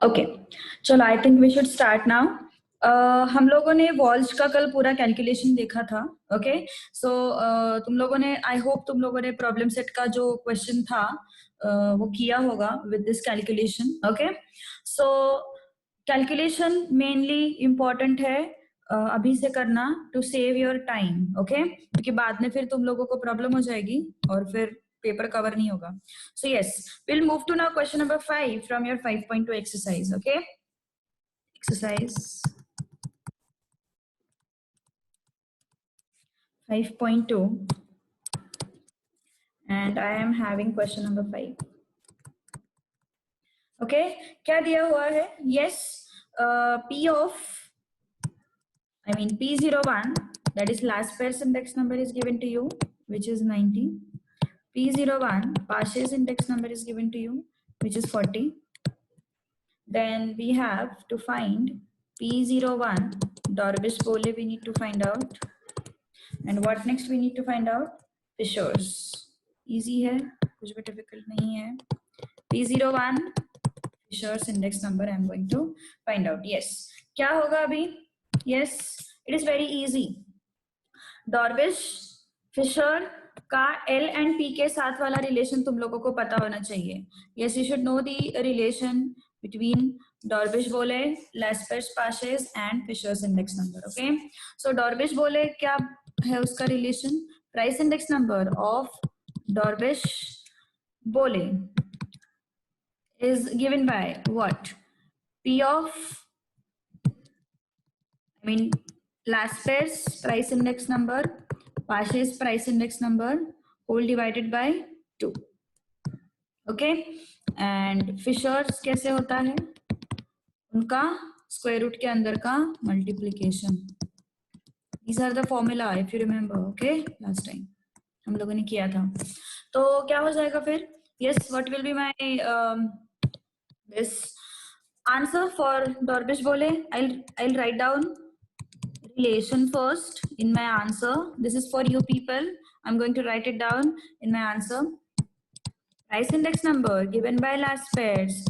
Okay, चलो I think we should start now. हम लोगों ने वॉल्स का कल पूरा कैलकुलेशन देखा था। ओके, सो तुम लोगों ने, आई होप तुम लोगों ने प्रॉब्लम सेट का जो क्वेश्चन था वो किया होगा with this calculation. Okay, so calculation mainly important है अभी से करना to save your time. Okay, क्योंकि बाद में फिर तुम लोगों को प्रॉब्लम हो जाएगी और फिर पेपर कवर नहीं होगा. So yes, we'll move to now question number 5 from your 5.2 exercise. Okay, exercise 5.2 and I am having question number 5. Okay, क्या दिया हुआ है? Yes, P of, I mean P01, that is last pairs index number is given to you, which is 90. P01 Parshas index number is given to you, which is 40. Then we have to find P01 Dorbish-Bole we need to find out. And what next we need to find out? Fishers. Easy है, कुछ भी difficult नहीं है. P01 Fishers index number I am going to find out. Yes. क्या होगा अभी? Yes, it is very easy. Dorbish Fisher का L and P के साथ वाला रिलेशन तुम लोगों को पता होना चाहिए. Yes, you should know the relation between Dorbish-Bole, Laspers Parshas and Fisher's index number. Okay, so Dorbish-Bole क्या है उसका relation? Price index number of Dorbish-Bole is given by what? P of, I mean Laspers price index number, Parshas price index number whole divided by 2. Okay, and Fisher's कैसे होता है? उनका square root के अंदर का multiplication. These are the formula if you remember. Okay, last time हम लोगों ने किया था. तो क्या हो जाएगा फिर? Yes, what will be my this answer for Dorbish-Bole? I'll write down relation first in my answer. This is for you people. I'm going to write it down in my answer. Price index number given by last pairs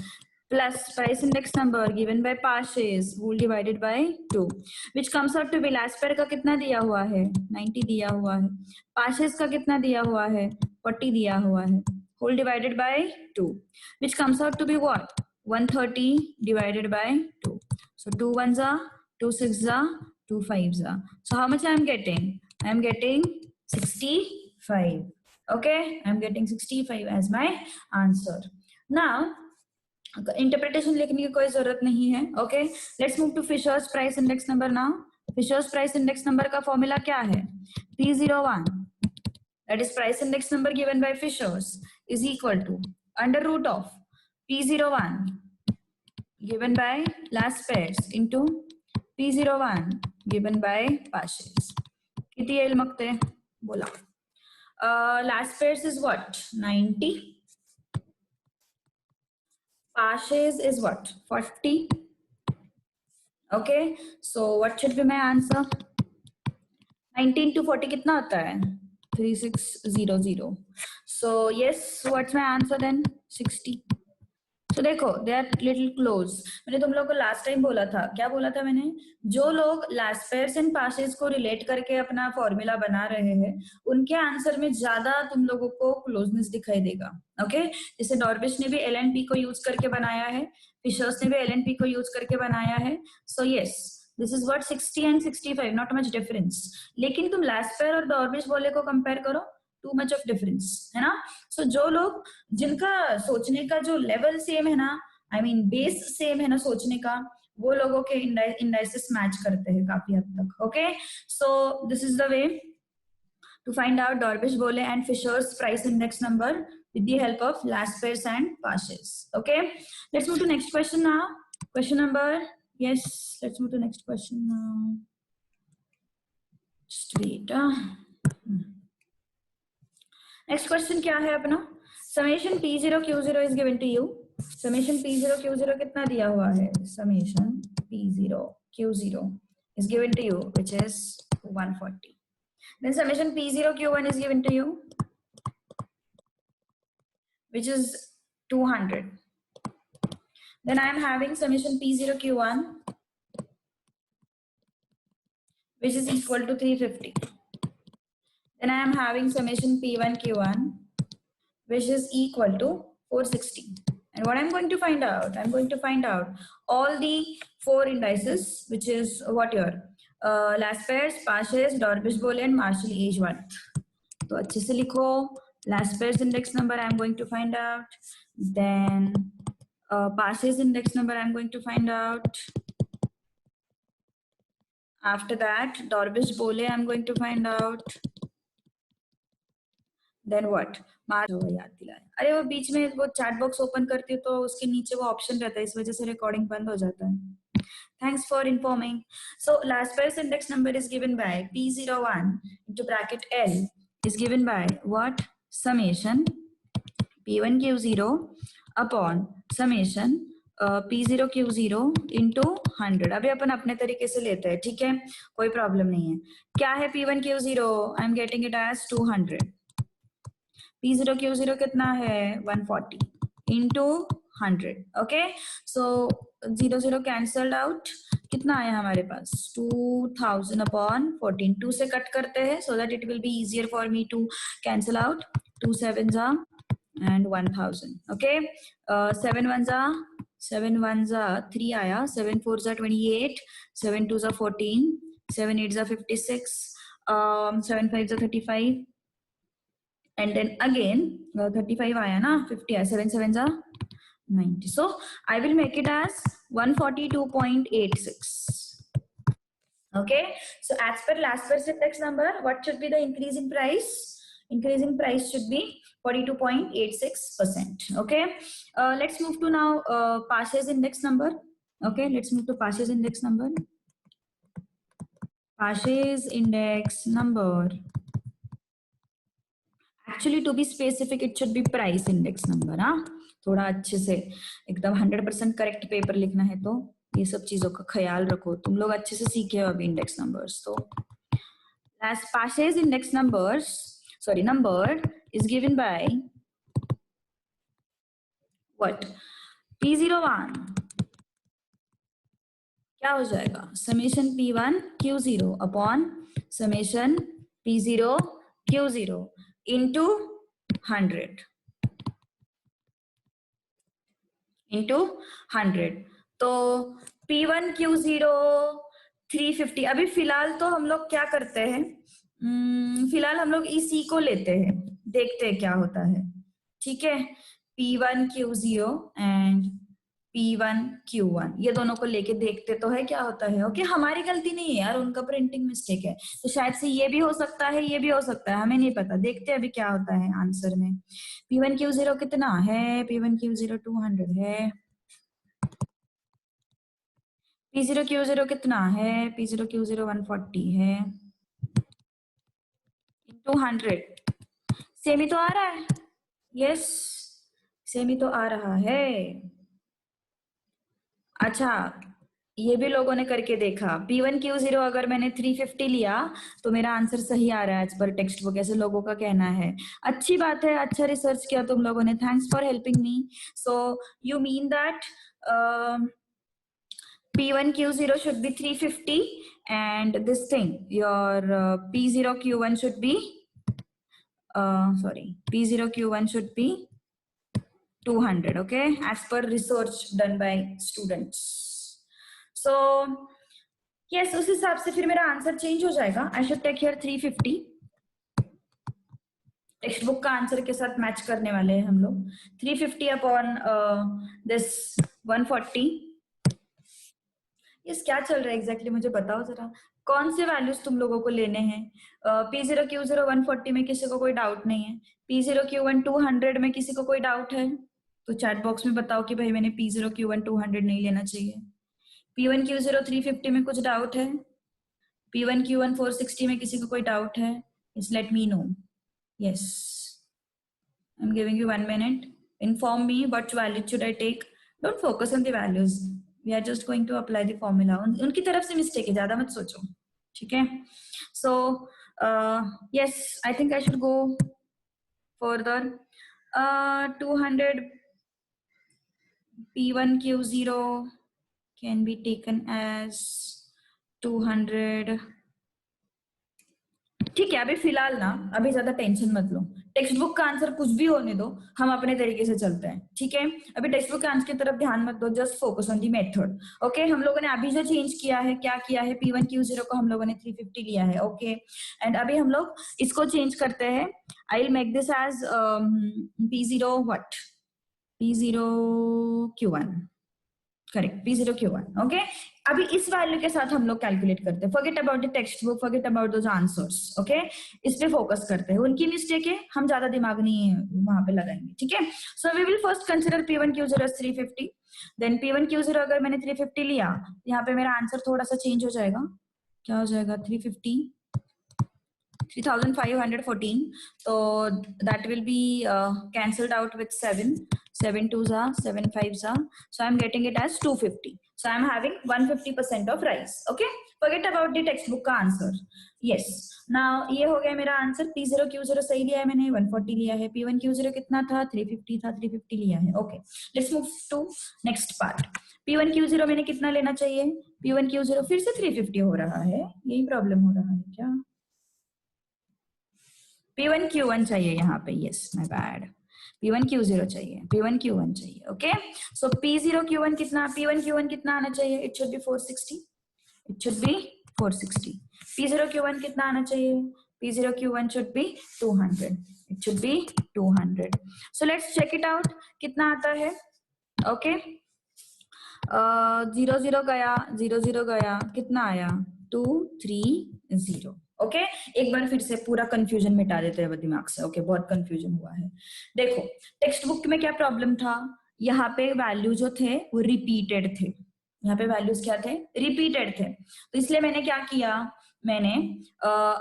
plus price index number given by Parshas whole divided by 2, which comes out to be last pair का कितना दिया हुआ है? 90 दिया हुआ है. Parshas का कितना दिया हुआ है? 40 दिया हुआ है. Whole divided by 2, which comes out to be what? 130 divided by 2. So 2 ones are, 2 sixes are, 2 fives are. So how much I am getting? I am getting 65. Okay, I'm getting 65 as my answer. Now interpretation लिखने की कोई जरूरत नहीं है. Okay, let's move to Fisher's price index number now. Fisher's price index number का formula क्या है? P01, that is price index number given by Fishers, is equal to under root of P01 given by last pairs into P01 given by Parshas. कितनी L मकते बोला? Last pairs is what? 90. Parshas is what? 40. Okay, so what should be my answer? 19 to 40 कितना होता है? 3600. So yes, what's my answer then? 60. तो देखो they are little close. मैंने तुम लोग को लास्ट टाइम बोला था, क्या बोला था मैंने? जो लोग लास्ट पेयर्स एंड पासेस को रिलेट करके अपना फॉर्मूला बना रहे हैं उनके आंसर में ज्यादा तुम लोगों को क्लोजनेस दिखाई देगा. ओके, जैसे डॉर्बिश ने भी एल एंड पी को यूज करके बनाया है, फिशर्स ने भी एल एंड पी को यूज करके बनाया है. So yes, this is what 60 and 65, not much difference. लेकिन तुम लास्ट पेयर और डॉर्बिश-बोले को कंपेयर करो, टू मच ऑफ डिफरेंस है ना. सो जो लोग जिनका सोचने का जो लेवल सेम है ना, आई मीन बेस सेम है ना सोचने का, वो लोगों के इंडाइसेस मैच करते हैं काफी हद तक. Okay, so this is the way to find out Dorbish-Bole and Fisher's price index number with the help of last pairs and Parshas. Okay, let's move to next question now. Question number, yes, let's move to next question now. Just wait. Next question क्या है अपना? Summation P0 Q0 is given to you. Summation P0 Q0 कितना दिया हुआ है? Summation P0 Q0 is given to you, which is 140. Then summation P0 Q1 is given to you, which is 200. Then I am having summation P0 Q1, which is equal to 350. Then I am having summation P1 Q1, which is equal to 460. And what I'm going to find out, I'm going to find out all the 4 indices, which is what your Laspers, Parshas, Dorbish-Bohle and Marshall age 1. तो अच्छे से लिखो. Laspers index number I'm going to find out. Then Parshas index number I'm going to find out. After that, Dorbish-Bohle I'm going to find out. Then what? याद दिलाया. अरे वो बीच में वो चैट बॉक्स ओपन करती हूँ तो उसके नीचे वो ऑप्शन रहता है, इस वजह से रिकॉर्डिंग बंद हो जाता है. Thanks for informing. So Laspers index number is given by P01 into bracket L is given by what? Summation P1 Q0 upon summation P0 Q0 into 100. अभी अपन अपने तरीके से लेते हैं, ठीक है, कोई प्रॉब्लम नहीं है. क्या है P1 Q0? I am getting it as 200. P0 Q0 कितना है? 140 into 100. Okay, so 0 cancelled out. कितना आया हमारे पास? 2000 अपॉन 14. 2 से कट करते हैं so that it will be easier for me to cancel out. 2 7s are and 1000. Okay, 7 1s are 7 1s are 3 आया. 7 4s are 28. 7 2s are 14. 7 8s are 56. 7 5s are 35. And then again 35 आया ना, 50 आया. 7 7s are 90. So I will make it as 142.86. Okay, so as per Laspers index number, what should be the increase in price? Increase in price should be 42.86%. Okay, let's move to now Parshas index number. Okay, let's move to Parshas index number. Parshas index number. Actually, to be specific, it should be price index number. हाँ, थोड़ा अच्छे से एकदम 100% correct paper लिखना है तो ये सब चीजों का ख्याल रखो. तुम लोग अच्छे से सीखे हो अभी इंडेक्स नंबर्स. तो as Parshas index numbers, sorry, number is given by what? P01 क्या हो जाएगा? Summation P1 Q0 upon summation P0 Q0 into 100 into 100. तो P1 Q0 350. अभी फिलहाल तो हम लोग क्या करते हैं, फिलहाल हम लोग इसी को लेते हैं, देखते हैं क्या होता है. ठीक है, P1 Q0 and P1 Q1 ये दोनों को लेके देखते तो है क्या होता है. ओके, हमारी गलती नहीं है यार, उनका प्रिंटिंग मिस्टेक है. तो शायद से ये भी हो सकता है, ये भी हो सकता है, हमें नहीं पता. देखते हैं अभी क्या होता है आंसर में. P1 Q0 कितना है? P1 Q0 200 है. P0 Q0 कितना है? P0 Q0 140 है. into 100. सेमी तो आ रहा है. यस, सेमी तो आ रहा है. अच्छा, ये भी लोगों ने करके देखा. P1 Q0 अगर मैंने 350 लिया तो मेरा आंसर सही आ रहा है एज पर टेक्स्ट बुक, ऐसे लोगों का कहना है. अच्छी बात है, अच्छा रिसर्च किया तुम लोगों ने. Thanks for helping me. So you mean that P1 Q0 should be 350 and this thing, your P0 Q1 should be P0 Q1 should be 200. Okay, as per research done by students. So yes, उस हिसाब से फिर मेरा answer change हो जाएगा. I should take here 350. Text book का answer के साथ मैच करने वाले हैं हम लोग. 350 अपॉन दिस 140. यस, क्या चल रहा है एग्जैक्टली मुझे बताओ जरा. कौन से वैल्यूज तुम लोगों को लेने हैं? P0 Q0 140 में किसी को कोई डाउट नहीं है. P0 Q1 200 में किसी को कोई डाउट है तो चैट बॉक्स में बताओ कि भाई मैंने P0 Q1 200 नहीं लेना चाहिए. P1 Q0 350 में कुछ डाउट है? P1 Q1 460 में किसी को कोई डाउट है? Just let me know. Yes, I'm giving you 1 minute. Inform me what value should I take. Don't focus on the values. We are just going to apply the formula. उनकी तरफ से mistake है, ज्यादा मत सोचो. ठीक है. So yes, I think I should go further. 200 P1Q0 can be taken as 200. ठीक है, अभी फिलहाल ना, अभी ज्यादा टेंशन मत लो, टेक्स्ट बुक का आंसर कुछ भी होने दो, हम अपने तरीके से चलते हैं, ठीक है। अभी टेक्स्ट बुक के आंसर की तरफ ध्यान मत दो, just focus on the method. Okay, हम लोगों ने अभी जो चेंज किया है, क्या किया है, P1Q0 को हम लोगों ने 350 लिया है, ओके। एंड अभी हम लोग इसको चेंज करते हैं, I will make this as P0 what, P0Q1, correct, P0Q1, okay. अभी इस वैल्यू के साथ हम लोग कैलकुलेट करते हैं, forget about the text book, forget about those answers, okay. इस पे फोकस करते हैं, उनकी मिस्टेक है, हम ज्यादा दिमाग नहीं वहां पे लगाएंगे, ठीक है। So we will first consider P1Q0 as 350, then P1Q0 अगर मैंने 350 लिया, यहाँ पे मेरा आंसर थोड़ा सा चेंज हो जाएगा, क्या हो जाएगा, 350 3514, so that will be cancelled out with 7 2s are 7 5s are, so I'm getting it as 250, so I'm having 150% of rise, okay। forget about the textbook का आंसर, yes। now ये हो गया मेरा आंसर, P0Q0 सही लिया है मैंने, 140 लिया है, P1Q0 कितना था, 350 था, 350 लिया है, okay। let's move to next part। P1Q0 मैंने कितना लेना चाहिए, P1Q0 फिर से 350 हो रहा है, यही प्रॉब्लम हो रहा है क्या, P1Q1 चाहिए यहाँ पे, यस माय बैड, P1Q0 चाहिए, P1Q1 चाहिए, ओके। सो P0Q1 कितना, P1Q1 कितना आना चाहिए, it should be 460, it should be 460। P0Q1 कितना आना चाहिए, P0Q1 should be 200, it should be 200। So let's check it out, कितना आता है, ओके। 0 0 गया, 0 0 गया, कितना आया, 230, ओके। एक बार फिर से पूरा कंफ्यूजन मिटा देते हैं दिमाग से, ओके। बहुत कंफ्यूजन हुआ है, देखो टेक्स्ट बुक में क्या प्रॉब्लम था, यहाँ पे वैल्यू जो थे वो रिपीटेड थे, यहाँ पे वैल्यूज क्या थे, रिपीटेड थे, तो इसलिए मैंने क्या किया, मैंने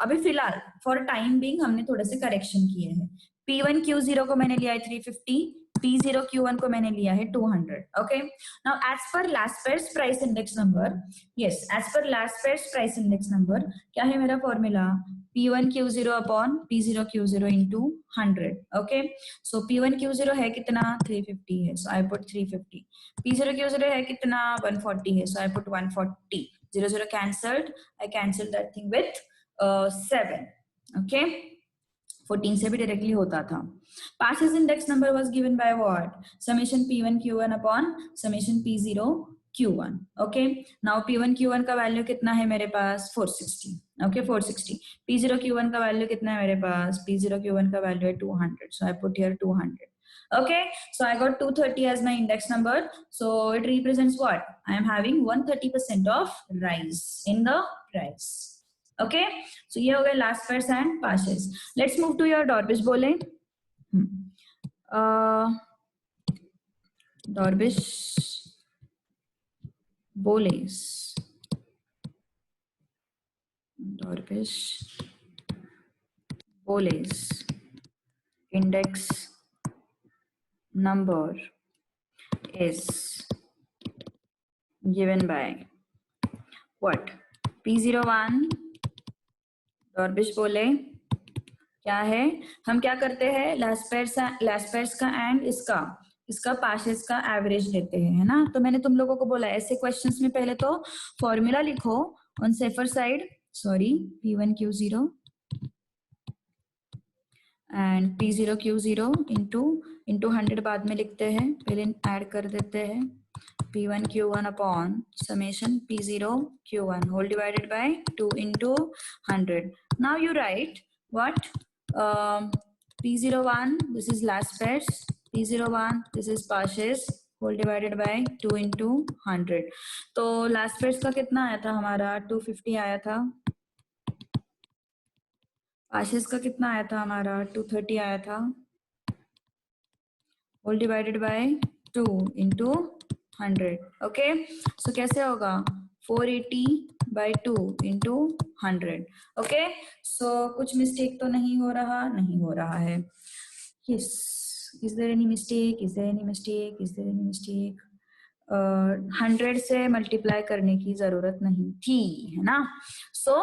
अभी फिलहाल फॉर टाइम बिंग हमने थोड़े से करेक्शन किए हैं। P1Q0 को मैंने लिया है 350, P0Q1 को मैंने लिया है 200, okay. Now as per Laspeyres price index number, yes as per Laspeyres price index number, क्या है मेरा formula, P1Q0 upon P0Q0 into 100, okay. So P1Q0 है कितना, 350 है, सो आई पुट 350, P0Q0 है कितना, 140 है, सो I put 140, 0 0 cancelled, I cancelled that thing with 7, okay। 14 से भी डायरेक्टली होता था। Passes index number was given by what? Summation P1Q1 upon summation P0Q1, okay। Now P1Q1 का वैल्यू कितना है मेरे पास, 460, okay 460। P0Q1 का वैल्यू कितना है मेरे पास, P0Q1 का वैल्यू है 200, so I put here 200, okay। So I got 230 as my index number, so it represents what, I am having 130% of rise in the price, okay। So ये हो गए last pairs and passes। Let's move to your Dorbish बोले, Dorbish बोलेस, Dorbish बोलेस index number is given by what, P01, Dorbish बोले क्या है, हम क्या करते हैं, लास्ट पेयर्स का एंड इसका पासेस का एवरेज लेते हैं, है ना। तो मैंने तुम लोगों को बोला ऐसे क्वेश्चंस में पहले तो फॉर्मूला लिखो on safer side, sorry P1Q0 and P0Q0 into 100 बाद में लिखते हैं, पहले ऐड कर देते हैं, P1Q1 upon summation P0Q1 whole divided by 2 into 100। Now you write what, P01 this is last pairs, P01 this is passes whole divided by 2 into 100। तो last pairs का कितना आया था हमारा, 250 आया था, passes का कितना आया था हमारा, 230 आया था, whole divided by 2 into 100, okay। so कैसे होगा, 480 by 2 into 100, okay। so कुछ मिस्टेक तो नहीं हो रहा है, yes, is there any mistake, is there any mistake, is there any mistake, 100 से मल्टीप्लाई करने की जरूरत नहीं थी, है ना। सो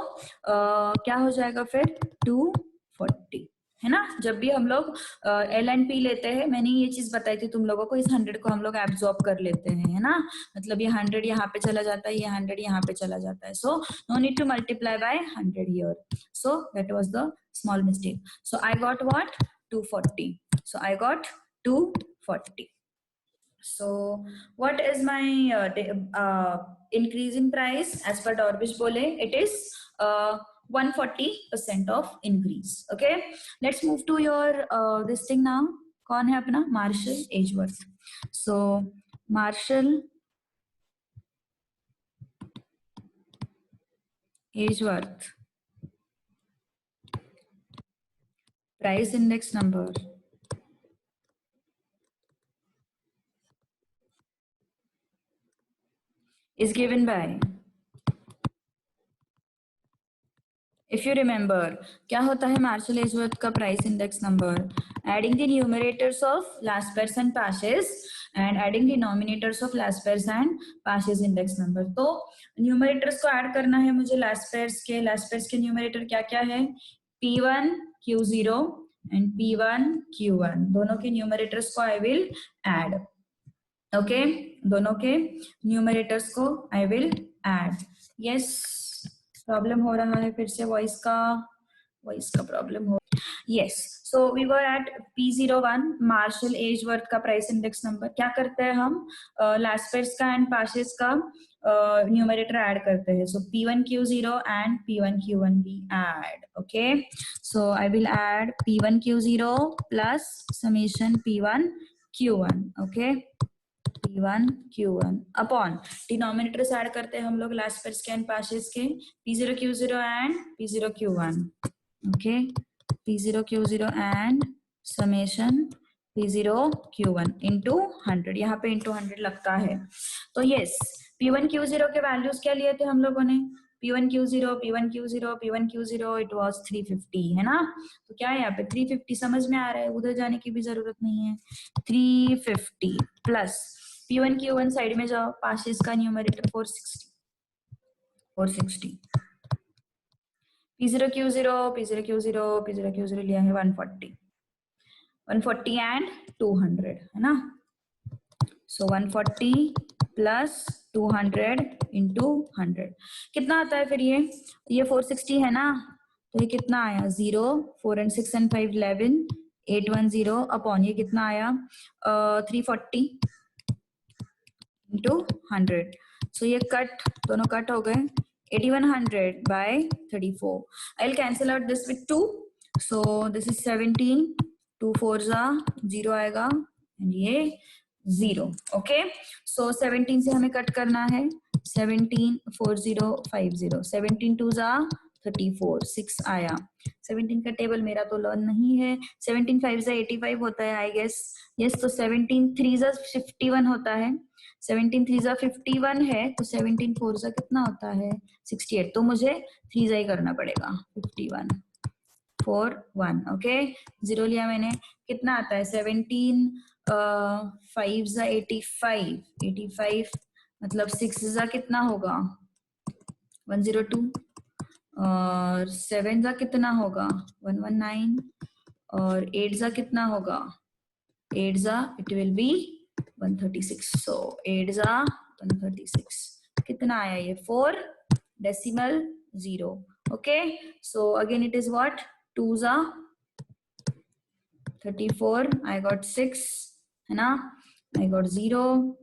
क्या हो जाएगा फिर, 240, है ना। जब भी हम लोग एल एंड पी लेते हैं, मैंने ये चीज बताई थी तुम लोगों को, इस 100 को हम लोग एब्जॉर्ब कर लेते हैं, है ना। मतलब ये 100 यहाँ पे चला जाता है, ये 100 यहाँ पे चला जाता है, so no need to multiply by 100 here. So that was the small mistake. So I got what 240. So I got 240. So what is my increase in price as per Dorbish bole? It is 140% of increase. Okay, let's move to your this thing now. कौन है अपना Marshall Ageworth? So Marshall Ageworth price index number is given by, if you remember, क्या होता है Marshall Edgeworth का price index number? Adding the numerators of Laspeyres and Paasche's and adding the denominators of Laspeyres and Paasche's index number. तो numerators को add करना है मुझे last pairs के न्यूमरेटर क्या क्या है? P1 Q0 and P1 Q1, दोनों के न्यूमरेटर्स को आई विल ऐड. ओके, दोनों के न्यूमरेटर्स को I will add. Yes, problem हो रहा है फिर से वॉइस का प्रॉब्लम हो. Yes, so we were at P01 Marshall Edgeworth का प्राइस इंडेक्स नंबर. क्या करते हैं हम? लास्ट पेयर्स का एंड पासेस का न्यूमरेटर ऐड करते हैं. सो P1 Q0 and P1 Q1 we add. Okay, so I will add P1 Q0 plus summation P1 Q1. Okay, P1 Q1 upon denominators add करते हैं हम लोग लास्ट पेयर्स के एंड पासेस के, P0 Q0 and P0 Q1. Okay, P0 Q0 and summation P0 Q1 into 100. यहाँ पे into 100 लगता है. तो यस, P1 Q0 के वैल्यूज क्या लिए थे हम लोगों ने? P1 Q0 P1 Q0 P1 Q0 it was 350, है ना. तो क्या है यहाँ पे 350 समझ में आ रहा है, उधर जाने की भी जरूरत नहीं है. 350 प्लस P1 Q1 साइड में जाओ, पासेस का numerator 460. P0 Q0 P0 Q0 P0 Q0 लिया है 140 एंड 200, है ना. सो 140 प्लस 200 इंटू 100 कितना आता है फिर? ये 460 है ना, तो ये कितना आया? 0 4 and 6 and 5 11 810 अपॉन ये कितना आया? 340 इंटू 100. सो ये दोनों कट हो गए. 8100 by 34. I'll cancel out this with 2. So this is 17. 2 4s are 0 आएगा and ये 0. Okay, so 17 से हमें कट करना है. 17 4050. 17 2s are 34. 6 आया. 17 का टेबल मेरा तो लर्न नहीं है. 17 5s are 85 होता है आई गेस. यस, तो 17 3s are 51 होता है. 17 3s are 51 है, तो 17 4s are कितना होता है? 68. तो मुझे 3s ही करना पड़ेगा. 51 4 1. ओके, 0 लिया मैंने. कितना आता है? 17 5s are 85 मतलब 6s are कितना होगा? 102 और 7s are कितना होगा? 119 और 8s are कितना होगा? 8s are it will be 136. So 8s are 136. कितना आया ये? 4 decimal 0. Okay, so again it is what? 2s are 34. I got 6, है ना. I got 0.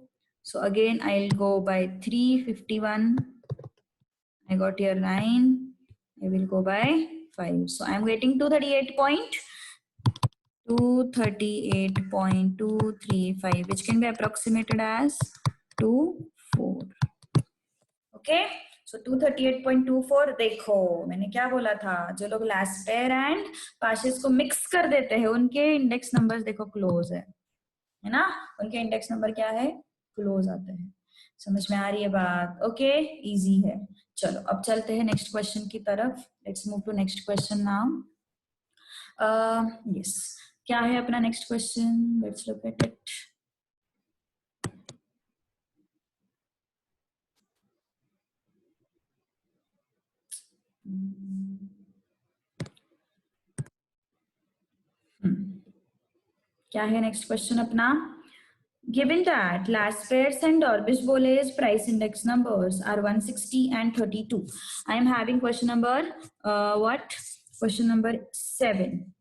So again I'll go by 351. I got here 9. I will go by 5. So I'm getting 238.235, which can be approximated as 24. Okay, so 238.24. देखो मैंने क्या बोला था, जो लोग last pair and passes को मिक्स कर देते हैं उनके इंडेक्स नंबर्स देखो क्लोज है ना. उनके इंडेक्स नंबर क्या है? क्लोज आते हैं. समझ में आ रही है बात? ओके, इजी है. चलो अब चलते हैं नेक्स्ट क्वेश्चन की तरफ. Let's move to next question now. Yes, क्या है अपना next question? Let's look at it. क्या है नेक्स्ट क्वेश्चन अपना? Given that Laspers and Dorbish Bole's price index numbers are 160 and 32, I am having question number what? Question number 7.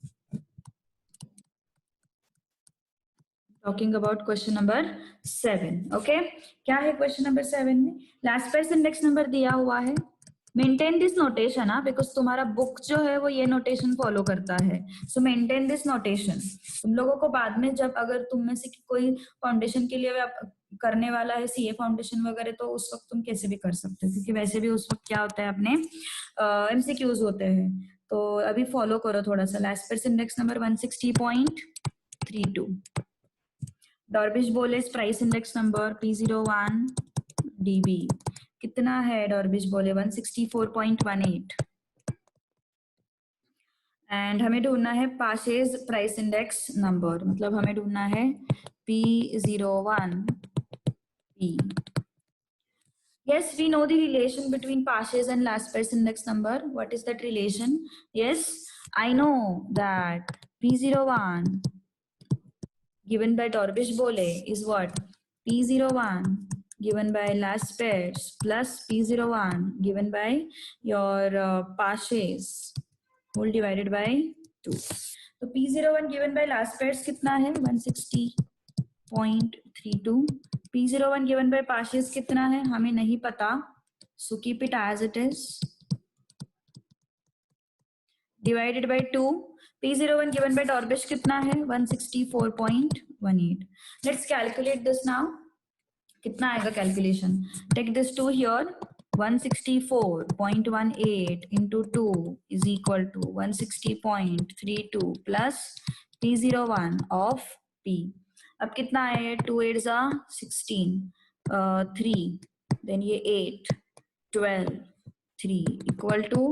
Talking about question number 7. Okay, क्या है question number 7 में? Laspers index number दिया हुआ है. Maintain this notation because तुम्हारा book जो है वो ये नोटेशन फॉलो करता है. सो मेंटेन दिस नोटेशन. तुम लोगों को बाद में जब अगर तुम में से कोई फाउंडेशन के लिए करने वाला है सीए फाउंडेशन वगैरह, तो उस वक्त तुम कैसे भी कर सकते हो, क्योंकि वैसे भी उस वक्त क्या होता है अपने एमसीक्यूज होते हैं. तो अभी फॉलो करो थोड़ा सा. Laspeyres index number 160.32. Drobisch Bowley price index number P01 DB कितना है? डॉर्बिश बोले 164.18. एंड हमें ढूंढना है पाशेज प्राइस इंडेक्स नंबर, मतलब हमें ढूंढना है P01 P. Yes, we know the relation between Pashes and Laspers index number. What is that relation? Yes, I know that P01 given by Dorbish Bole is what? P01 given by Laspers plus P01 given by your Pashes whole divided by 2. So P01 given by Laspers कितना है? 160.32. P01 given by Pashes कितना है? हमें नहीं पता. So keep it as it is. Divided by 2. P01 given by Dorbish कितना है? 164.18. Let's calculate this now. कितना आएगा calculation? Take this 2 here. 164.18 into 2 is equal to 160.32 plus P01 of P. अब कितना है? 2 8s are 16, 3, then ये 8, 12, 3 equal to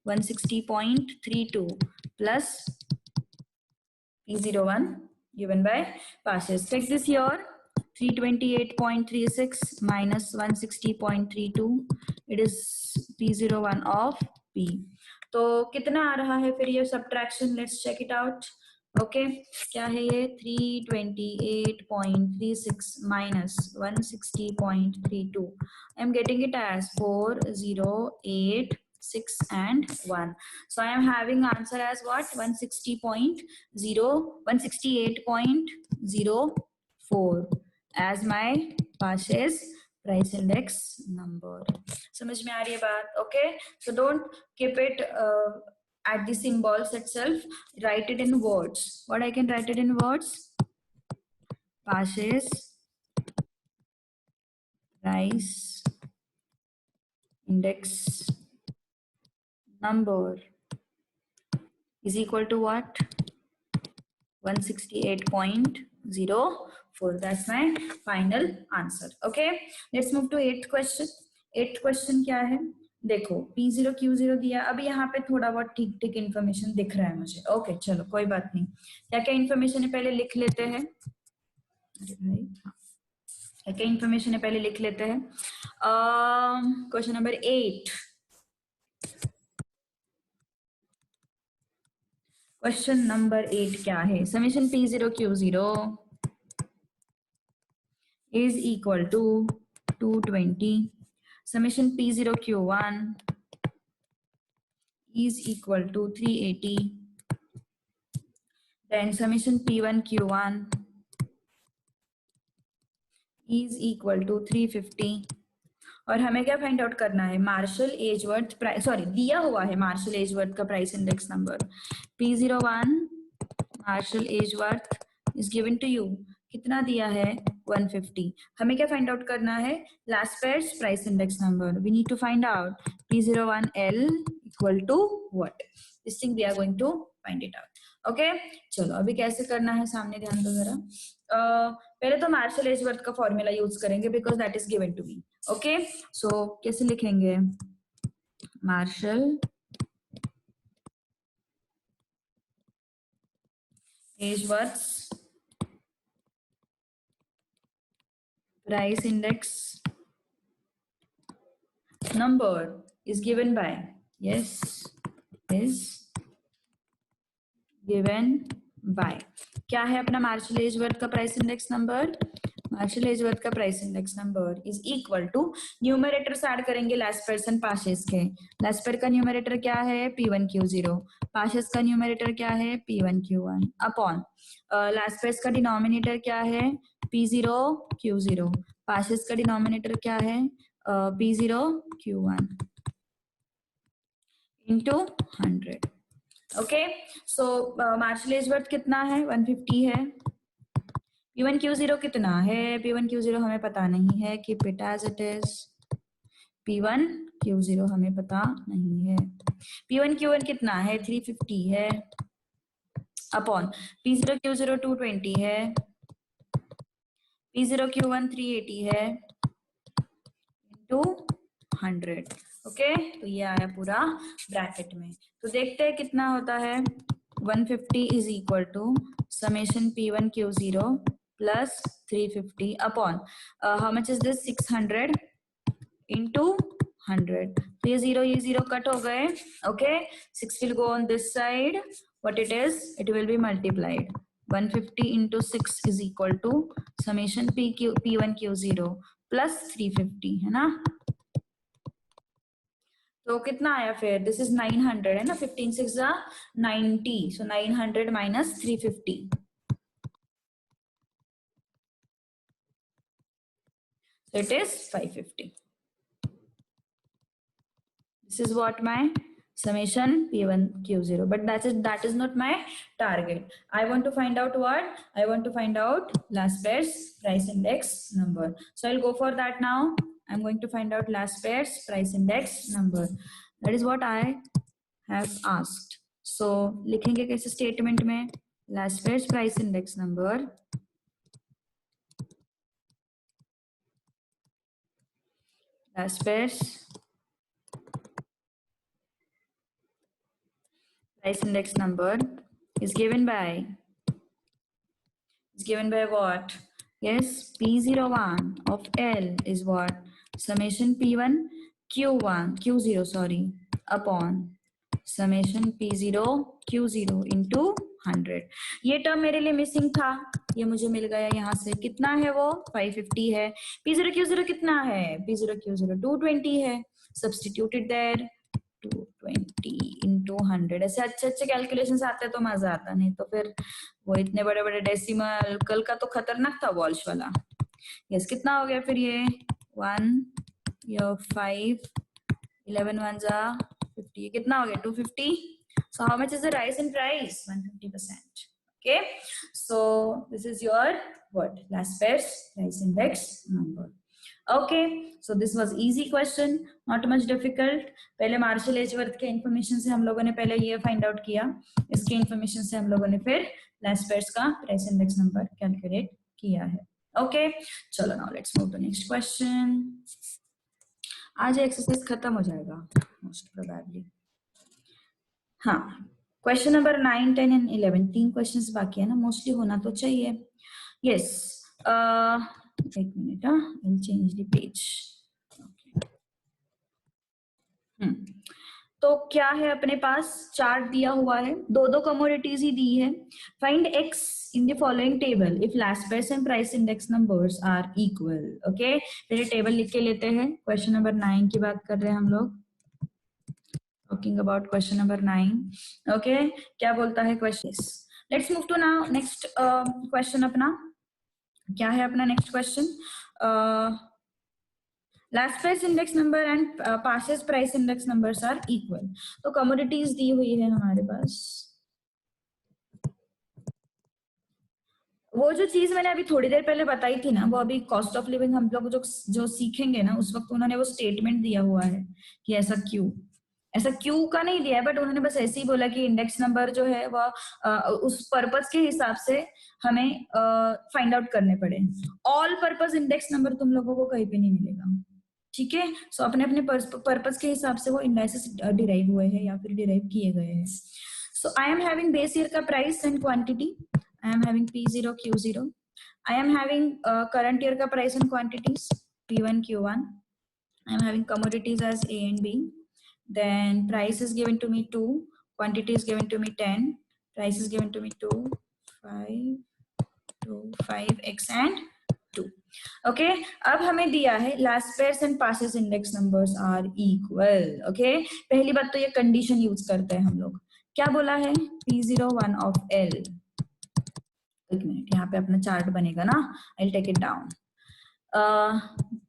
160.32 plus P01 given by Pashes. Take this here. 328.36 minus 160.32. It is P01 of P. तो कितना आ रहा है फिर ये subtraction? Let's check it out. Okay, क्या है ये? 328.36 minus 160.32. I am getting it as 408. 6 and 1. So I am having answer as what? 168.04 as my Pashes price index number. समझ में आ रही है बात? Okay, so don't keep it at the symbols itself. Write it in words. What I can write it in words? Pashes price index number is equal to what? 168.04. That's my final answer. Okay, let's move to 8th question. 8th question क्या है? देखो P0 Q0 दिया. अभी यहाँ पे थोड़ा बहुत ठीक ठीक इन्फॉर्मेशन दिख रहा है मुझे. ओके, चलो कोई बात नहीं. क्या क्या इन्फॉर्मेशन है पहले लिख लेते हैं. अरे भाई, क्या क्या इन्फॉर्मेशन है पहले लिख लेते हैं. Question number 8. क्वेश्चन नंबर 8 क्या है? Summation P0 Q0 is equal to 220. Summation P0 Q1 is equal to 380. Then summation P1 Q1 is equal to 350. और हमें क्या फाइंड आउट करना है? मार्शल एजवर्थ प्राइस, सॉरी दिया हुआ है मार्शल एजवर्थ का price index number P01 Marshall Edgeworth is given to you. कितना दिया है? 150. हमें क्या फाइंड आउट करना है? Laspeyres price index number. We need to find out P01L equal to what. This thing we are going to find it out. Okay, चलो अभी कैसे करना है सामने ध्यान दो जरा. पहले तो मार्शल एजवर्थ का फॉर्मूला यूज करेंगे because that is given to me. Okay, so कैसे लिखेंगे? Marshall Edgeworth price index number is given by, yes, is given by क्या है अपना मार्शल एजवर्थ का price index number? Marshall Edgeworth का price index number is equal to, numerators add करेंगे Laspeyres and पाशेस के। लास्पेर का न्यूमरेटर क्या है? P1Q0। पाशेस का न्यूमरेटर क्या है? P1Q1 अपॉन लास्पेर्स का डिनोमिनेटर क्या है? P0Q0। पाशेस का डिनोमिनेटर क्या है? P0Q1 into 100। ओके, सो मार्शल एजवर्थ कितना है? 150 है। P1Q0 कितना है? P1Q0 हमें पता नहीं है, keep it as it is. P1Q0 हमें पता नहीं है। P1Q1 कितना है? 350 है अपॉन P0Q0 220 है, P0Q1 380 है इंटू 100। ओके, तो ये आया पूरा ब्रैकेट में। तो देखते हैं कितना होता है। 150 is equal to summation P1Q0 plus 350 upon how much is this? 600 into 100। तो ये जीरो कट हो गए। Okay, 6 will go on this side. What it is? It will be multiplied. 150 into 6 is equal to summation P1Q0 plus 350 है ना। तो कितना आया फिर? दिस इज 900 है ना। 15 6 जा 90, so 900 minus 350, so it is 550. This is what my summation P1Q0, but that is not my target. I want to find out what? I want to find out Laspers price index number. So I'll go for that now. I'm going to find out Laspers price index number. That is what I have asked. So लिखेंगे कैसे statement में? Laspers price index number Laspers price index number is given by what? Yes, P01 of L is what? Summation P1 Q0 sorry upon summation P0 Q0 into 100। ये term मेरे लिए missing था, ये मुझे मिल गया यहाँ से। कितना है वो? 550 है। P0 Q0 कितना है? P0 Q0 220 है। Substituted there 220 into 100। ऐसे अच्छे अच्छे कैलकुलेशंस आते हैं तो मजा आता, नहीं तो फिर वो इतने बड़े बड़े डेसिमल, कल का तो खतरनाक था वॉल्श वाला। यस, कितना हो गया फिर ये? 1 ये 5 11 1 जा 50, कितना हो गया? 250। So how much is the rise in price? 150%. Okay, so this is your what? Laspers price index number. Okay, so this was easy question, not much difficult. पहले मार्शल एजवर्थ के इंफॉर्मेशन से हम लोगों ने पहले ये फाइंड आउट किया, इसके इंफॉर्मेशन से हम लोगों ने फिर लास्पेर्स का प्राइस इंडेक्स नंबर कैलकुलेट किया है। ओके, चलो now let's move to next question. आज एक्सरसाइज खत्म हो जाएगा मोस्ट प्रोबेबली। हाँ, क्वेश्चन नंबर 9 10 एंड 11 तीन क्वेश्चंस बाकी है ना, मोस्टली होना तो चाहिए। यस, एक minute, I will change the page. तो क्या है अपने पास? चार्ट दिया हुआ है, दो दो कमोडिटीज ही दी है। Find X in the following table if Laspeyres and price index numbers are equal. Okay, पहले टेबल लिख के लेते हैं। क्वेश्चन नंबर 9 की बात कर रहे हैं हम लोग, talking about question number 9। Okay, क्या बोलता है question? Let's move to now next question. अपना क्या है? अपना next question, Laspeyres index number and Paasche's price index numbers are equal. तो कमोडिटीज दी हुई है हमारे पास। वो जो चीज मैंने अभी थोड़ी देर पहले बताई थी ना, वो अभी कॉस्ट ऑफ लिविंग हम लोग जो सीखेंगे ना, उस वक्त उन्होंने वो स्टेटमेंट दिया हुआ है कि ऐसा क्यों का नहीं दिया है, बट उन्होंने बस ऐसे ही बोला कि इंडेक्स नंबर जो है वो उस पर्पस के हिसाब से हमें फाइंड आउट करने पड़े। ऑल पर्पस इंडेक्स नंबर तुम लोगों को कहीं पे नहीं मिलेगा, ठीक है। सो अपने अपने पर्पस के हिसाब से वो इंडाइसेस डिराइव हुए हैं या फिर डिराइव किए गए हैं। So I am having base year का price and quantity, I am having P0 Q0, I am having current year का price and quantities P1 Q1, I am having commodities as A and B, then price is given to me 2, quantity is given to me 10, price is given to me 2, 5 2 5x and 2. Okay अब हमें दिया है Laspeyres and Paasche's index numbers are equal. Okay पहली बात तो ये condition use करते हैं हम लोग. क्या बोला है? P01 of L. एक मिनट यहाँ पे अपना चार्ट बनेगा ना. I'll take it down.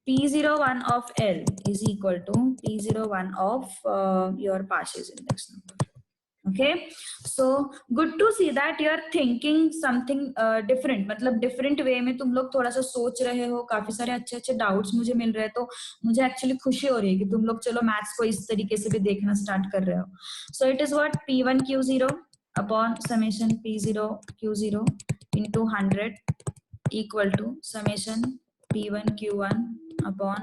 P01 of L is equal to P01 of your passes index number. Okay, so good to see that you are thinking something different. मतलब different way में तुम लोग थोड़ा सा सोच रहे हो. काफी सारे अच्छे अच्छे डाउट्स मुझे मिल रहे हैं, तो मुझे एक्चुअली खुशी हो रही है कि तुम लोग चलो मैथ्स को इस तरीके से भी देखना स्टार्ट कर रहे हो. So it is what P1 Q0 upon summation P0 Q0 into 100 equal to summation P1 Q1 upon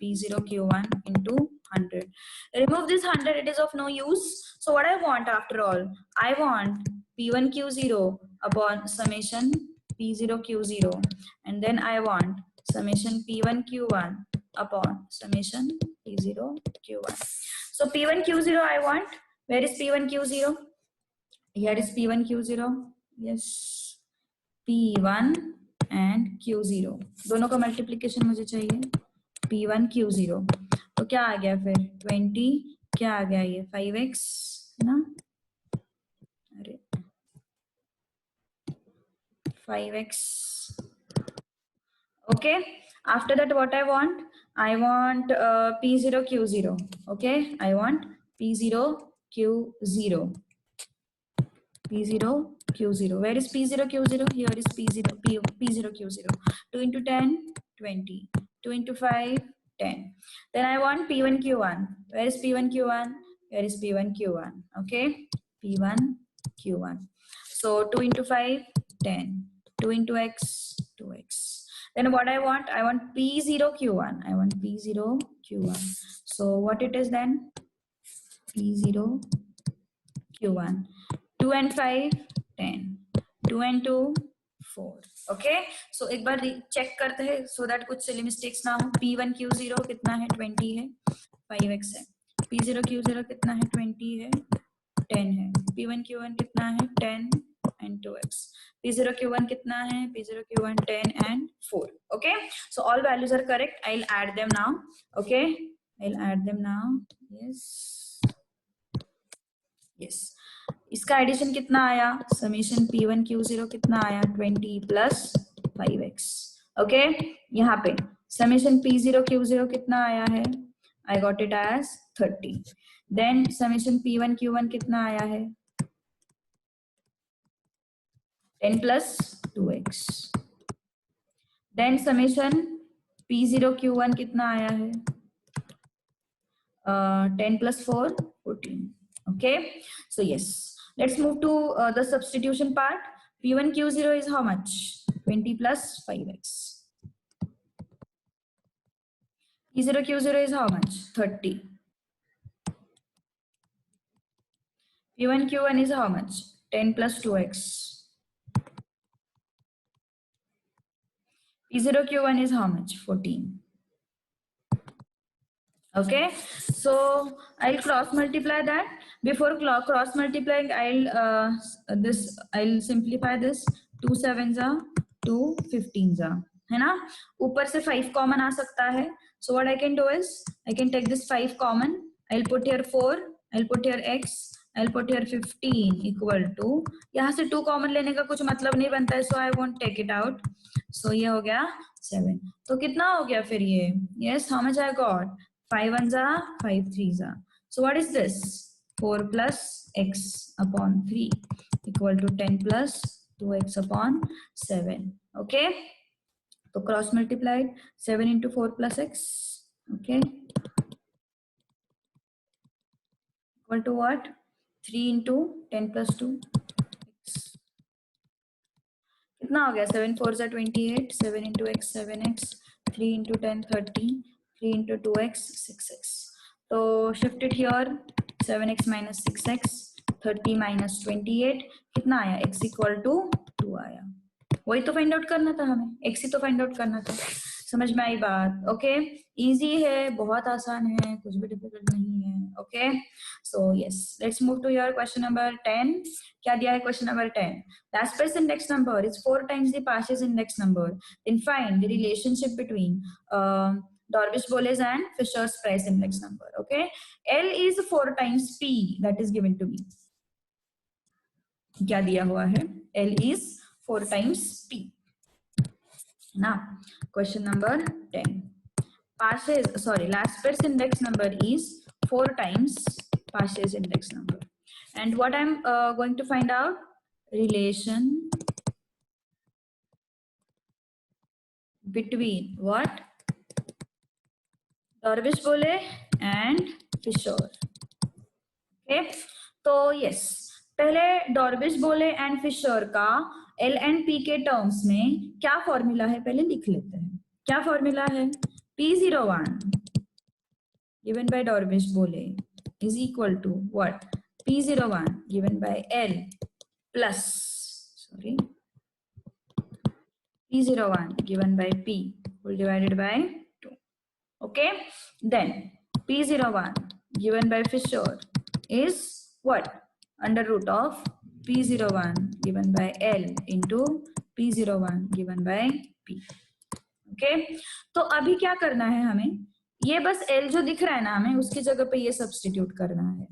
P0 Q1 into 100. Remove this 100, it is of no use. So what I want after all? I want P1 Q0 upon summation P0 Q0, and then I want summation P1 Q1 upon summation P0 Q1. So P1 Q0 I want. Where is P1 Q0? Here is P1 Q0. Yes, P1 and Q0 दोनों का multiplication मुझे चाहिए. P1 Q0 तो क्या आ गया फिर 20. क्या आ गया ये 5x है ना. अरे 5x. Okay after that what I want P0 Q0. Okay I want P0 Q0. P0 Q0. Where is P0 Q0? Here is P0 Q0. 2 into 10 20. 2 into 5 10. Then I want P1 Q1. Where is P1 Q1? Here is P1 Q1. Okay, P1 Q1. So 2 into 5 10. 2 into x 2x. Then what I want P0 Q1. I want P0 Q1. So what it is then? P0 Q1. 2 and 5 10. 2 and 2 4. Okay so एक बार check करते हैं so that कुछ silly mistakes ना हो. P1 Q0 कितना है 20 है 5x है. P0 Q0 कितना है 20 है 10 है. P1 Q1 कितना है 10 and 2x. P0 Q1 कितना है P0 Q1 10 and 4. Okay, so all values are correct. I'll add them now. Okay, I'll add them now. Yes. इसका एडिशन कितना आया? समीशन P1 Q0 कितना आया 20 प्लस 5x. ओके यहाँ पे समीशन P0 Q0 कितना आया है? I got it as 30. Then summation P1 Q1 कितना आया है? 10 plus 2x. Then summation P0 Q1 कितना आया है? 10 plus 4 14. Okay, so yes, let's move to the substitution part. P1 Q0 is how much? 20 plus 5x. P0 Q0 is how much? 30. P1 Q1 is how much? 10 plus 2x. P0 Q1 is how much? 14. Okay, so I'll cross multiply that. Before cross multiplying, I'll simplify this. 2 7s are 2 15s are, है ना. ऊपर से 5 common आ सकता है. So what I can do is I can take this 5 common. I'll put here 4. I'll put here x. I'll put here 15 equal to. यहाँ से 2 common लेने का कुछ मतलब नहीं बनता है. So I won't take it out. So ये हो गया 7. तो कितना हो गया फिर ये? Yes, how much I got? 5 1s are 5 3s are. So what is this? 4 plus x upon 3 equal to 10 plus 2x upon 7. Okay, so cross multiplied 7 into 4 plus x. Okay, equal to what? 3 into 10 plus 2 x. कितना हो गया? 7 4s are 28. 7 into x 7x. 3 into 10 30. 3 into 2x 6x. So shift it here. 7x minus 6x. 30 minus 28. कितना आया? x equal to 2 आया. वही तो find out करना था हमें. x ही तो फाइंड आउट करना था. समझ में आई बात? ओके, इजी है, बहुत आसान है, कुछ भी डिफिकल्ट नहीं है। Okay, so yes, let's move to your question number 10। क्या दिया है question number 10? The aspect index number is 4 times the partial index number, then find the relationship between Dorbish-Boles and Fisher's price index number. Okay, L is 4 times P, that is given to me. क्या दिया हुआ है? L is 4 times P. Now, question number 10. Laspers index number is 4 times Pasche's index number. And what I'm going to find out? Relation between what? Dorbish-Boles and Fisher. Okay, तो yes, पहले Dorbish-Boles and Fisher का L and P के terms में क्या formula है पहले लिख लेते हैं। क्या फॉर्मूला है? P01 given by Dorbish-Boles is equal to what? P01 given by L plus, sorry, P01 given by P whole divided by 2. Okay, then P01 given by Fisher is what? Under root of P01 given by L into P01 given by P. Okay, तो अभी क्या करना है हमें? ये बस L जो दिख रहा है ना हमें, उसकी जगह पे ये सब्स्टिट्यूट करना है।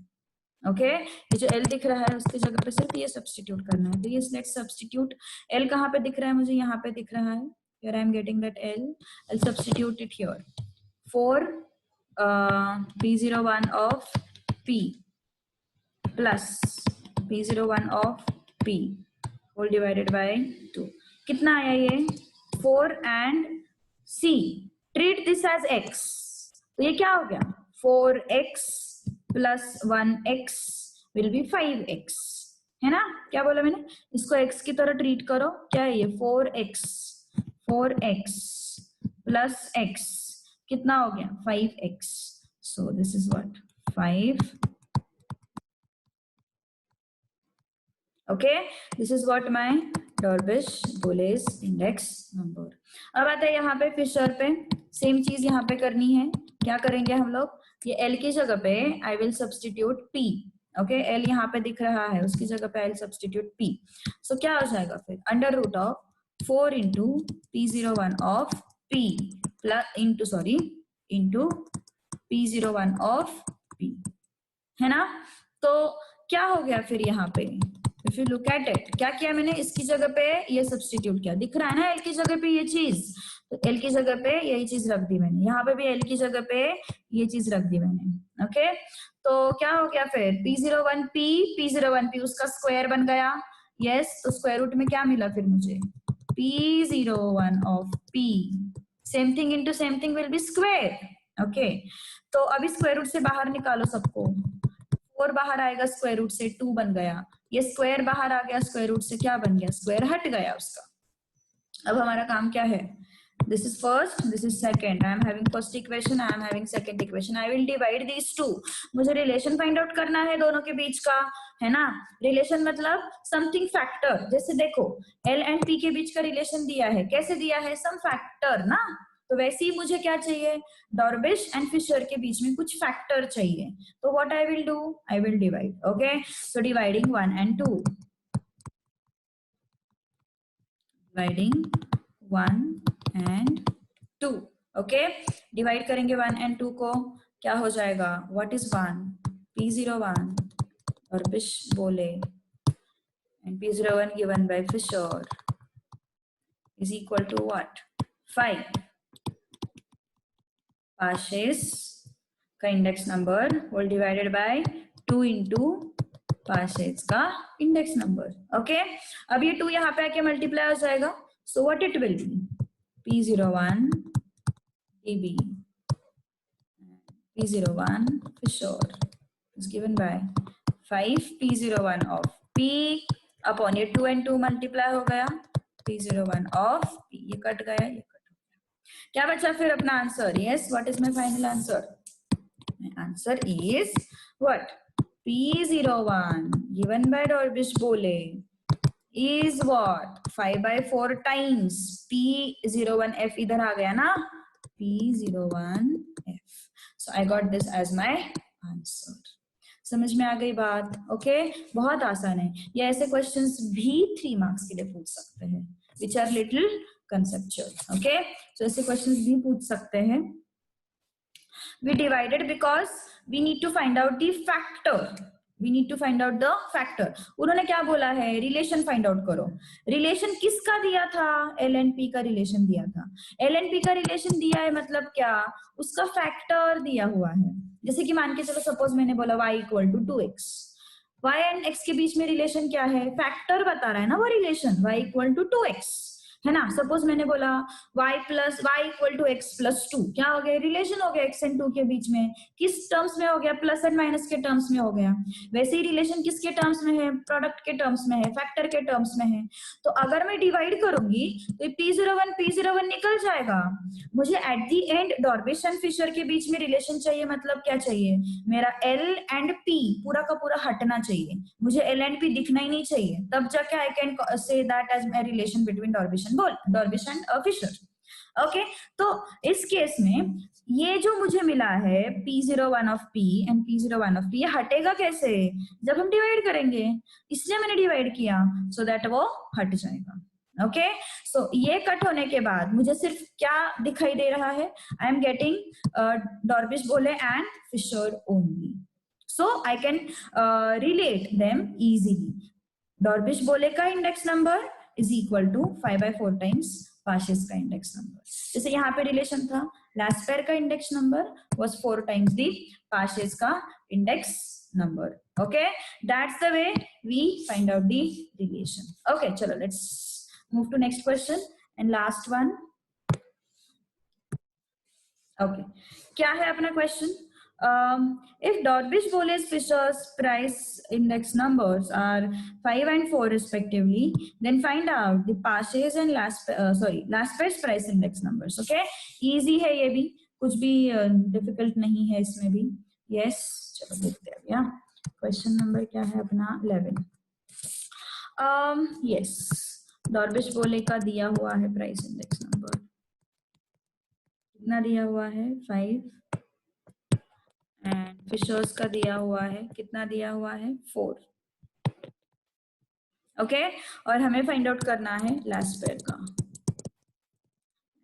ओके, ये जो L दिख रहा है उसकी जगह पे सिर्फ ये सब्स्टिट्यूट करना है। तो ये लेट्स सब्स्टिट्यूट। L कहाँ पे दिख रहा है मुझे? यहाँ पे दिख रहा है। Here I am getting that L. I'll substitute it here. 4 P01 of P plus P01 of P whole divided by 2. कितना आया ये? 4 and C. Treat this as X. तो ये क्या हो गया? 4X plus 1X will be 5X. है ना? क्या बोला मैंने? इसको X की तरह ट्रीट करो। क्या है ये? 4X plus X कितना हो गया? 5X. So this is what? 5. Okay, this is what my Dorbish-Boles index number. अब आते हैं यहाँ पे फिशर पे। सेम चीज यहाँ पे करनी है। क्या करेंगे हम लोग? ये L की जगह पे I will substitute P. Okay, L यहाँ पे दिख रहा है, उसकी जगह पे I will substitute P. So क्या हो जाएगा फिर? Under root of 4 into P01 of P plus into P01 of P. है ना? तो क्या हो गया फिर यहाँ पे? If you look at it, क्या किया मैंने? इसकी जगह पे ये सब्स्टिट्यूट किया। दिख रहा है ना L की जगह पे ये चीज, तो L की जगह पे यही चीज रख दी मैंने। यहाँ पे भी L की जगह पे ये चीज रख दी मैंने। ओके, तो क्या हो गया फिर? P01P उसका स्क्वायर बन गया। यस, तो स्क्वायर रूट में क्या मिला फिर मुझे? P01 of P. Same thing into same thing will be square. Okay, तो अभी स्क्वायर रूट से बाहर निकालो सबको। 4 बाहर आएगा स्क्वायर रूट से, 2 बन गया। ये स्क्वायर बाहर आ गया स्क्वायर रूट से, क्या बन गया? स्क्वायर हट गया उसका। अब हमारा काम क्या है? This is first, this is second. I am having first equation, I am having second equation. I will divide these two. मुझे रिलेशन फाइंड आउट करना है दोनों के बीच का, है ना? रिलेशन मतलब समथिंग फैक्टर। जैसे देखो L एंड P के बीच का रिलेशन दिया है। कैसे दिया है? सम फैक्टर ना। तो वैसे ही मुझे क्या चाहिए? डॉर्बिश एंड फिशर के बीच में कुछ फैक्टर चाहिए। तो what I will do? I will divide. Okay, so dividing 1 and 2. Dividing 1 and 2. Okay, divide करेंगे 1 and 2 को, क्या हो जाएगा? What is 1? P01 Dorbish-Boles and P01 given by Fisher is equal to what? 5 Pasche's का index number whole divided by 2 into Pasche's का index number. Okay, अब ये 2 यहाँ पे आके मल्टीप्लाई हो जाएगा। So what it will be? P01 DB P01 Fisher is given by 5 P01 of P upon ये 2 and 2 मल्टीप्लाई हो गया, P01 of P। ये कट गया, ये कट हो गया। क्या बचा फिर अपना answer? Yes, what is my final answer? My answer is what? P01 given by Dorbish-Boles is what 5/4 times P01F इधर आ गया ना, P01F. So I got this as my answer. समझ में आ गई बात? ओके, बहुत आसान है। ये ऐसे क्वेश्चंस भी 3 मार्क्स के लिए पूछ सकते हैं, which are little conceptual. Okay, so ऐसे क्वेश्चंस भी पूछ सकते हैं। We divided because we need to find out the factor. We need to find out the factor. उन्होंने क्या बोला है, रिलेशन फाइंड आउट करो। रिलेशन किसका दिया था, एल एंड पी का रिलेशन दिया था। एल एंड पी का रिलेशन दिया है मतलब क्या, उसका फैक्टर दिया हुआ है। जैसे कि मान के चलो, सपोज मैंने बोला y equal to 2x, y and x के बीच में रिलेशन क्या है, फैक्टर बता रहा है ना वो relation, y equal to 2x है ना। सपोज मैंने बोला y equal to x plus 2, क्या हो गया, रिलेशन हो गया x एंड 2 के बीच में। किस टर्म्स में हो गया, प्लस एंड माइनस के टर्म्स में हो गया। वैसे ही रिलेशन किसके टर्म्स में है, प्रोडक्ट के टर्म्स में है, फैक्टर के टर्म्स में है। तो अगर मैं डिवाइड करूंगी तो P01 निकल जाएगा। मुझे at the end Drobisch and Fisher के बीच में रिलेशन चाहिए, मतलब क्या चाहिए, मेरा L एंड P पूरा का पूरा हटना चाहिए, मुझे L एंड P दिखना ही नहीं चाहिए, तब जाके I can say that as a relation between Drobisch and Fisher. Okay, तो इस केस में ये जो मुझे मिला है P01 of P and P01 of P, ये हटेगा कैसे, जब हम डिवाइड करेंगे, इसलिए मैंने डिवाइड किया सो दैट वो हट जाएगा। ओके, सो ये कट होने के बाद मुझे सिर्फ क्या दिखाई दे रहा है, आई am getting Drobisch Bowley and Fisher only, so I can relate them easily. Drobisch Bowley का index number is equal to 5/4 times Paasche's का इंडेक्स नंबर। जैसे यहाँ पे रिलेशन था, लास्ट पेयर का index number was 4 times the Paasche's का index number. Okay, that's the way we find out the relation. Okay, चलो let's move to next question and last one. Okay, क्या है अपना question, if Dorbish-Boles Fisher's price index numbers are 5 and 4 respectively, then find out the Pache's and last pair's price index numbers. Okay, easy है ये भी, कुछ भी difficult नहीं है इसमें भी। Yes, चलो देखते हैं भैया, क्वेश्चन नंबर क्या है अपना 11। yes, Dorbish-Boles का दिया हुआ है प्राइस इंडेक्स नंबर, कितना दिया हुआ है 5, एंड फिशर्स का दिया हुआ है, कितना दिया हुआ है 4। ओके, और हमें फाइंड आउट करना है लास्ट पेयर का,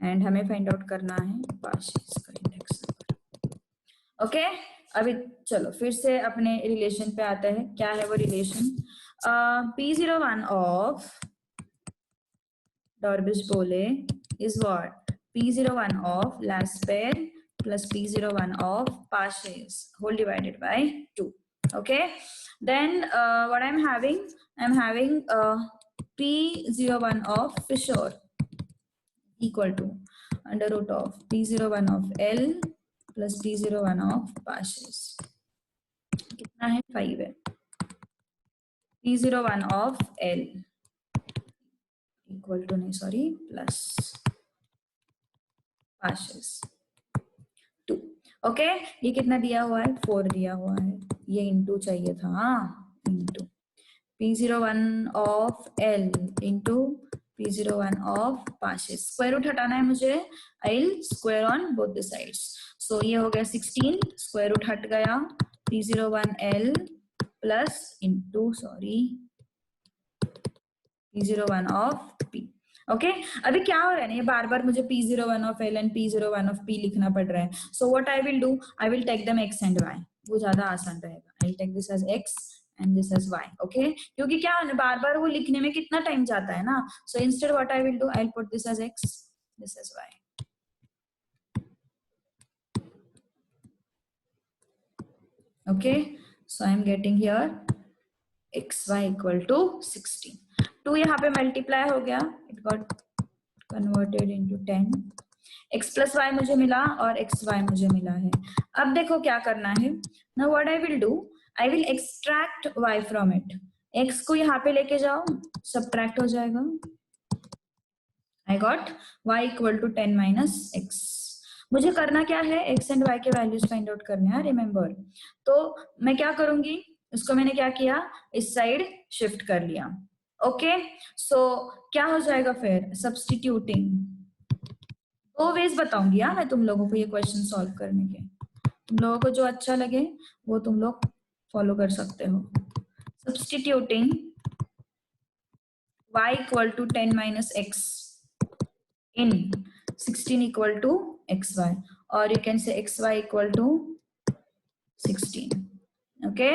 एंड हमें फाइंड आउट करना है पार्शियल्स का इंडेक्स नंबर। ओके, अभी चलो फिर से अपने रिलेशन पे आते हैं। क्या है वो relation, P01 of Dorbish-Boles is what, P01 of last pair plus P01 of Pache's whole divided by 2. Okay, then what I'm having P01 of Fisher equal to under root of P01 of L plus P01 of Pache's, कितना है 5 है। P01 of L equal to नहीं sorry plus Pache's 2। Okay, ये कितना दिया हुआ है 4 दिया हुआ है, ये इंटू चाहिए था, हाँ into P01 of L into P01 of Pache's, square root हटाना है मुझे, I will square on both the sides, so ये हो गया 16, स्क्वायर रूट हट गया, P01 L plus into sorry P01 of P। Okay, अभी क्या हो रहा है ना, ये बार बार मुझे P01 of L and P01 of P लिखना पड़ रहा है। So what I will do, I will take them x and y, वो ज्यादा आसान रहेगा। I will take this as x and this as y। Okay, क्योंकि क्या है ना, बार बार वो लिखने में कितना टाइम जाता है ना, so instead what I will do, I will put this as x, this as y। Okay, so I am getting here xy equal to 16, 2 यहाँ पे मल्टीप्लाई हो गया, it got converted into 10, x plus y मुझे मिला और xy मुझे मिला है। अब देखो क्या करना है, now what I will do, I will extract y from it, x को यहाँ पे लेके जाओ, सबट्रैक्ट हो जाएगा, I got y equal to 10 minus x। मुझे करना क्या है, x एंड y के वैल्यूज फाइंड आउट करने हैं, रिमेम्बर। तो मैं क्या करूंगी, उसको मैंने क्या किया, इस साइड शिफ्ट कर लिया, ओके, सो क्या हो जाएगा फिर? सब्स्टिट्यूटिंग, दो वेज बताऊंगी यार मैं तुम लोगों को ये क्वेश्चन सॉल्व करने के, तुम लोगों को जो अच्छा लगे वो तुम लोग फॉलो कर सकते हो। Substituting y equal to 10 minus x in 16 equal to xy, or you can say xy equal to 16. Okay,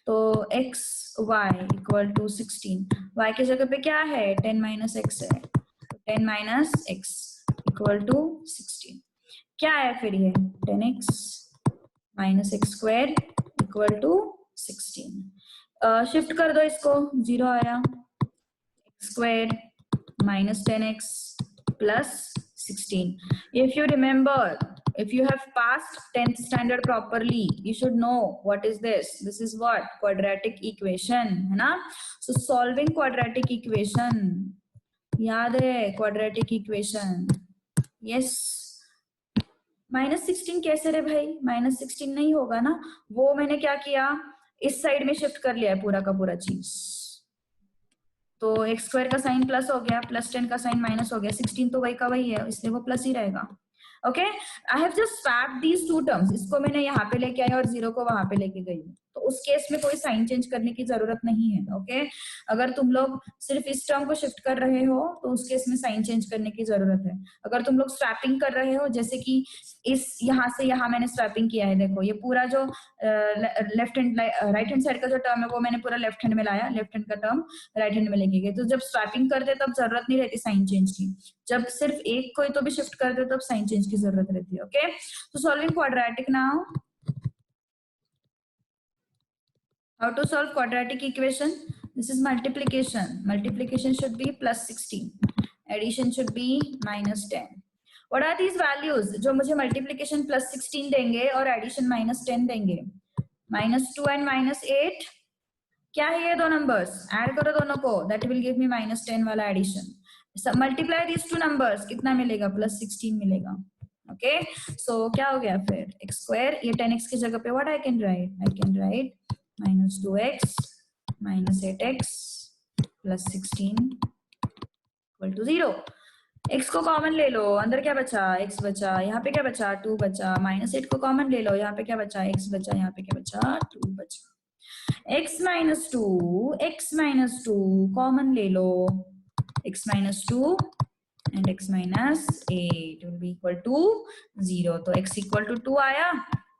तो x y equal to 16, y की जगह पे क्या है? 10 माइनस एक्स है, 10 माइनस एक्स इक्वल टू 16। क्या है फिर ये? 10x minus x square equal to 16। Shift कर दो इसको, 0 आया, square minus 10x plus 16. If you remember, if you have passed 10th standard properly, you should know what is this. This is what? Quadratic equation, है ना? So solving quadratic equation, याद है quadratic equation? Yes. -16 कैसे रे भाई? -16 नहीं होगा ना, वो मैंने क्या किया, इस साइड में शिफ्ट कर लिया है पूरा का पूरा चीज, तो एक्स स्क्वायर का साइन प्लस हो गया, प्लस 10 का साइन माइनस हो गया, 16 तो वही का वही है, इसलिए वो प्लस ही रहेगा। Okay, I have just swapped these two terms, इसको मैंने यहाँ पे लेके आई और 0 को वहां पे लेके गई हूँ, तो उस केस में कोई साइन चेंज करने की जरूरत नहीं है। ओके, अगर तुम लोग सिर्फ इस टर्म को शिफ्ट कर रहे हो तो उस केस में साइन चेंज करने की जरूरत है। अगर तुम लोग स्वैपिंग कर रहे हो, जैसे कि इस यहाँ से यहाँ मैंने स्वैपिंग किया है, देखो ये पूरा जो left hand right hand side का जो टर्म है वो मैंने पूरा लेफ्ट हैंड में लाया, लेफ्ट हैंड का टर्म राइट हैंड में लेके गए, तो जब स्वैपिंग करते तब जरूरत नहीं रहती साइन चेंज की, जब सिर्फ एक कोई तो भी शिफ्ट कर दे तब साइन चेंज की जरूरत रहती है। ओके, तो solving quadratic now, how to solve quadratic equation? This is multiplication, multiplication should be plus 16, addition should be minus 10. What are these values जो मुझे multiplication plus 16 देंगे और addition minus 10 देंगे? -2 and -8, क्या है ये दो नंबर्स? ऐड करो दोनों को, that will give me -10 वाला addition. Multiply these two numbers, कितना मिलेगा? +16 मिलेगा। ओके, सो क्या हो गया फिर? एक्स स्क्वायर, ये 10x की जगह पे what I can write? I can write -2x minus 8x plus 16 equal to 0। x को कॉमन ले लो, अंदर क्या बचा? x बचा, यहाँ पे क्या बचा? 2 बचा, -8 को कॉमन ले लो, यहाँ पे क्या बचा? x बचा, यहाँ पे क्या बचा? 2 बचा। x minus 2 कॉमन ले लो, x minus 2 and x minus 8 will be equal to 0, तो x equal to 2 आया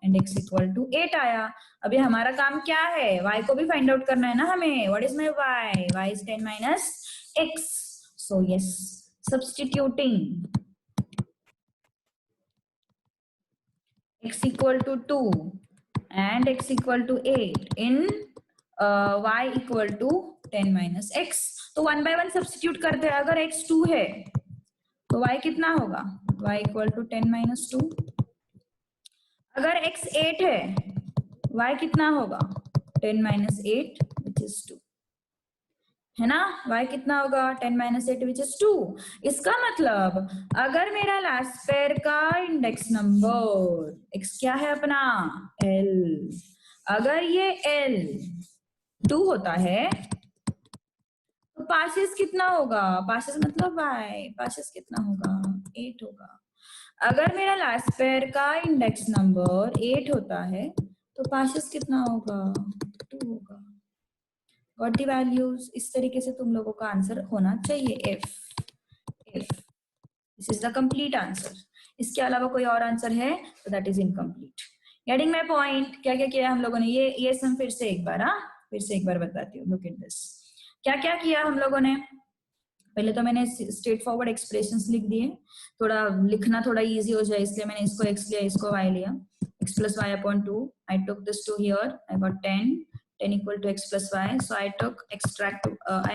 and x equal to 8 आया। अभी हमारा काम क्या है? y को भी फाइंड आउट करना है ना हमें। what is my y? y is 10 minus x, so yes, substituting x equal to 2 and x equal to 8 in y equal to 10 minus x, तो 1 by 1 सब्स्टिट्यूट करते हैं। अगर x 2 है तो y कितना होगा? y equal to 10 minus 2। अगर x 8 है, y कितना होगा? 10 minus 8 which is 2, है ना? y कितना होगा? 10 minus 8 which is 2। इसका मतलब अगर मेरा लास्ट पेयर का इंडेक्स नंबर x क्या है अपना? l, अगर ये l 2 होता है तो पासेस कितना होगा? पासेस मतलब y, पासेस कितना होगा? 8 होगा। अगर मेरा लास्ट पेयर का इंडेक्स नंबर 8 होता है तो पासेस कितना होगा? 2 होगा। Got the values? इस तरीके से तुम लोगों का आंसर होना चाहिए। if this is the complete answer, इसके अलावा कोई और आंसर है तो that is incomplete. Getting my point? क्या क्या किया हम लोगों ने? ये सम फिर से एक बार, फिर से एक बार बताती हूँ। लुक एट दिस, क्या क्या किया हम लोगों ने? पहले तो मैंने स्ट्रेट फॉरवर्ड एक्सप्रेशंस लिख दिए, थोड़ा लिखना थोड़ा इजी हो जाए इसलिए मैंने इसको x लिया, इसको y लिया। x plus y upon 2, I took this 2 here, I got 10 equal to x plus y, so I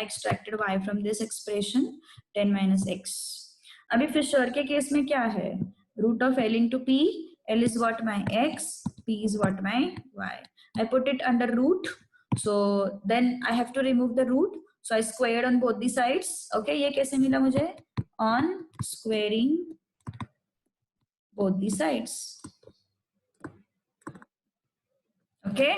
extracted y from this expression, 10 minus x। अभी फिशर के केस में क्या है? Root of l into p, l is what? My x, p is what? My y। I put it under root, so then I have to remove the root, so I squared on both the sides। okay, ये कैसे मिला मुझे? on squaring both the sides। okay,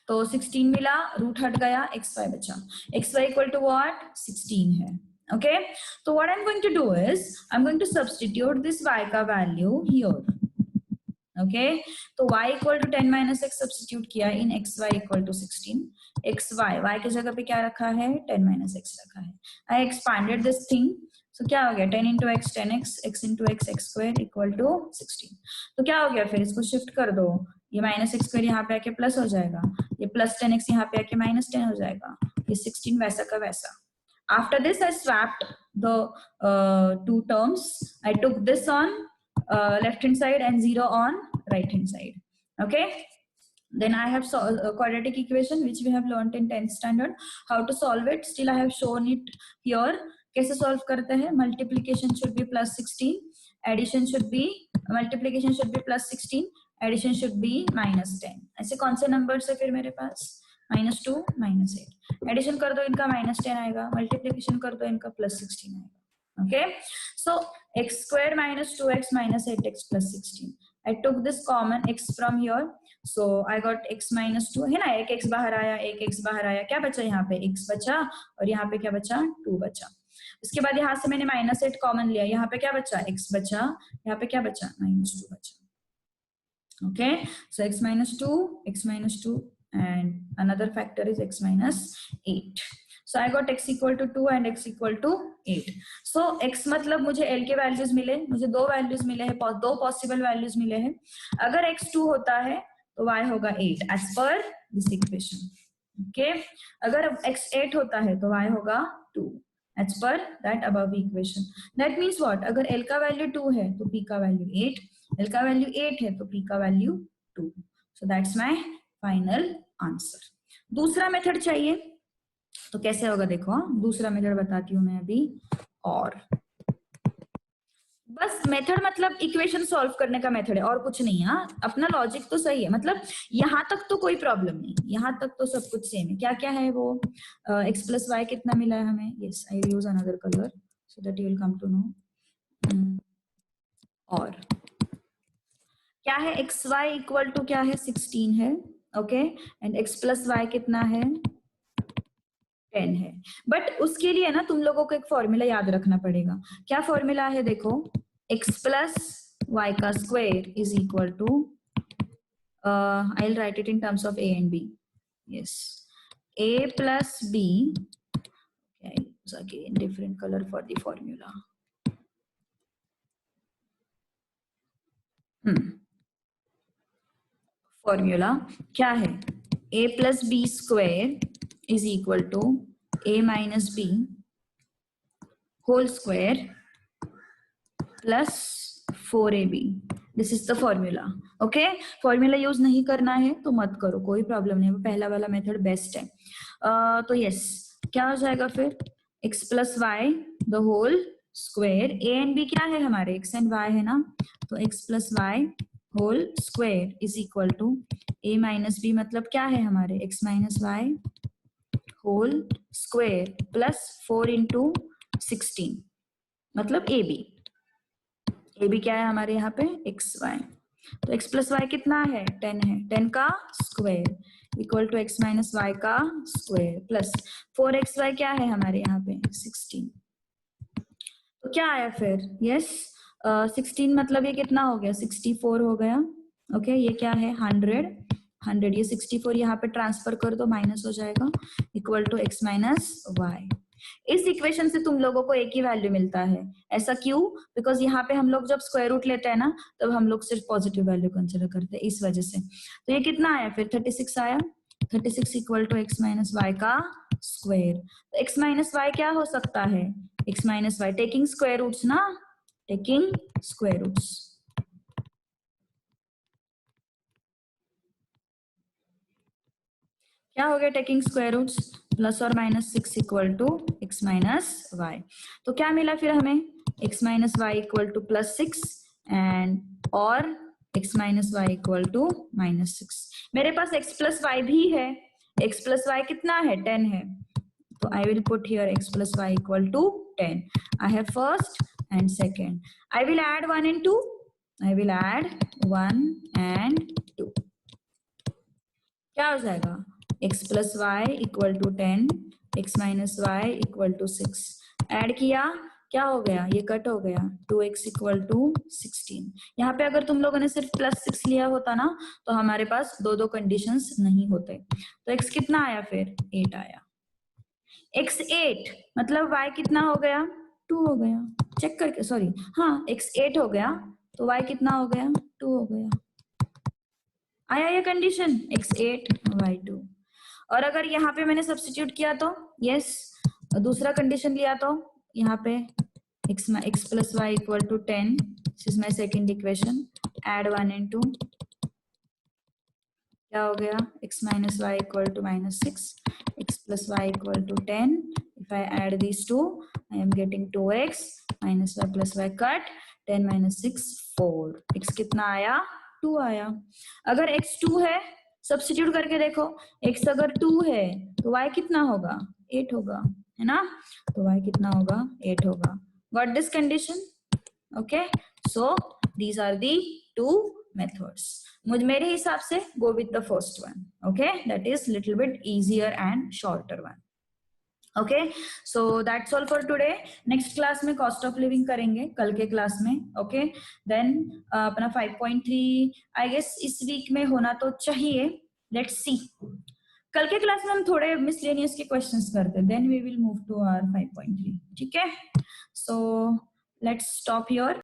तो 16 मिला, root हट गया, xy बचा। xy equal to what? 16 है। ओके, तो what I am going to do is I am going to substitute this y का वैल्यू हियर। ओके, तो y equal to 10 minus x substitute किया in xy equal to 16। y की जगह पे क्या रखा है? 10 माइनस एक्स रखा है। I expanded this thing, so क्या हो गया? 10 into x 10x, x into x x square equal to 16। तो क्या हो गया फिर? इसको शिफ्ट कर दो, ये माइनस एक्स स्क्वायर यहाँ पे आके प्लस हो जाएगा, ये प्लस 10x यहाँ पे आके माइनस 10 हो जाएगा, ये 16 वैसा का वैसा। After this, I swapped the two terms. I took this on left hand side and 0 on right hand side. Okay, then I have a quadratic equation which we have learned in 10th standard. How to solve it? Still I have shown it here. कैसे solve करते हैं? Multiplication should be plus 16, addition should be, multiplication should be plus 16, addition should be minus 10. ऐसे कौन से numbers है फिर मेरे पास? -2, -8. Addition कर दो इनका -10 आएगा, मल्टीप्लीकेशन कर दो इनका +16 आएगा। Okay, so x square minus 2x minus 8x plus 16. I took this common x from here, so I got x minus 2 है ना, एक x बाहर आया, एक x बाहर आया, क्या बचा यहाँ पे? x बचा, और यहाँ पे क्या बचा? 2 बचा। उसके बाद यहाँ से मैंने -8 कॉमन लिया, यहाँ पे क्या बचा? x बचा, यहाँ पे क्या बचा? -2 बचा। Okay, so x minus 2 and another factor is x minus 8. So I got x equal to 2 and x equal to 8. So x मतलब मुझे l के वैल्यूज मिले, मुझे दो वैल्यूज मिले हैं, दो पॉसिबल वैल्यूज मिले हैं। अगर x 2 होता है तो y होगा 8 as per this equation. Okay, अगर x 8 होता है तो y होगा 2 as per that above equation. That means what? अगर l का वैल्यू 2 है तो p का वैल्यू 8, l का वैल्यू 8 है तो p का value 2. So that's my final answer. दूसरा मेथड चाहिए तो कैसे होगा देखो, दूसरा मेथड बताती हूँ मैं अभी। और बस मेथड मतलब इक्वेशन सॉल्व करने का मेथड है और कुछ नहीं है। हाँ, अपना लॉजिक तो सही है, मतलब यहाँ तक तो कोई प्रॉब्लम नहीं, यहाँ तक तो सब कुछ सेम है। क्या क्या है वो? x प्लस वाई कितना मिला है हमें? Yes, I use another colour so that you will come to know. और क्या है? एक्स वाई इक्वल टू क्या है? 16 है। Okay, and x plus y कितना है? 10 है। बट उसके लिए ना तुम लोगों को एक फॉर्मूला याद रखना पड़ेगा। क्या फॉर्मूला है? देखो, x प्लस वाई का square is equal to, I will write it in terms of a and b. Yes, a plus b, again different colour for the formula. Formula क्या है? a plus b square is equal to a minus b whole square plus 4ab. This is the formula. Okay, formula use नहीं करना है तो मत करो, कोई problem नहीं, पहला वाला मेथड बेस्ट है। तो यस, क्या हो जाएगा फिर? x plus y the whole square, a and b क्या है हमारे? x एंड y है ना, तो x plus y whole square is equal to a minus b, मतलब क्या है हमारे? x minus y whole square plus 4 into 16, मतलब ए बी क्या है हमारे यहाँ पे? X y. तो x प्लस वाई कितना है? 10 है, 10 का square equal to x minus y का स्क्वायर प्लस 4xy क्या है हमारे यहाँ पे? 16। तो क्या आया फिर? यस, 16 मतलब ये कितना हो गया? 64 हो गया। ओके, ये क्या है? 100, ये 64 यहाँ पे ट्रांसफर कर दो, माइनस हो जाएगा, equal to x minus y. इस इक्वेशन से तुम लोगों को एक ही वैल्यू मिलता है। ऐसा क्यों? बिकॉज यहाँ पे हम लोग जब स्क्वायर रूट लेते हैं ना, तब हम लोग सिर्फ पॉजिटिव वैल्यू कंसिडर करते हैं, इस वजह से। तो ये कितना आया फिर? 36 आया। 36 equal to x minus y का स्क्वायर। तो x माइनस वाई क्या हो सकता है? x minus y taking square roots ना, टेकिंग स्क्वायर रूट्स। क्या हो गया? टेकिंग स्क्वायर रूट्स, प्लस और minus 6 equal to x minus y. तो क्या मिला फिर हमें? x minus y equal to plus 6 and और x minus y equal to minus 6। मेरे पास x प्लस वाई भी है। x प्लस वाई कितना है? 10 है। तो I will put here x plus y equal to 10. I have first and second. I will add 1 and 2. I will add 1 and 2. क्या हो जाएगा? x plus y equal to 10, x minus y equal to 6। Add किया, क्या हो गया, ये cut हो गया, 2x इक्वल टू 16। यहाँ पे अगर तुम लोगों ने सिर्फ +6 लिया होता ना तो हमारे पास दो दो कंडीशंस नहीं होते। तो x कितना आया, फिर 8 आया। x 8 मतलब y कितना हो गया, 2 हो गया। चेक करके, सॉरी हाँ, x 8 हो गया तो y कितना हो गया, 2 हो गया। आया ये कंडीशन, x 8 y 2। और अगर यहाँ पे मैंने सब्स्टिट्यूट किया तो यस, दूसरा कंडीशन लिया तो यहाँ पे x plus y equal to 10, this is my second equation, add 1 and 2, क्या हो गया, x minus y equal to -6, x plus y equal to 10, if I add these two I am getting 2x minus y plus y cut, 10 minus 6 4, x कितना आया, 2 आया। अगर x 2 है, substitute करके देखो, x अगर 2 है तो y कितना होगा, 8 होगा, है ना, तो y कितना होगा, 8 होगा। Got this condition? Okay, so these are the two methods. मेरे हिसाब से go with the first one. Okay, that is little bit easier and shorter one. Okay, so that's all for today. Next class में cost of living करेंगे, कल के class में. Okay, then अपना 5.3 I guess इस वीक में होना तो चाहिए. Let's see. कल के क्लास में हम थोड़े मिसलेनियस के क्वेश्चंस करते हैं, then we will move to our 5.3. ठीक है, so let's stop here.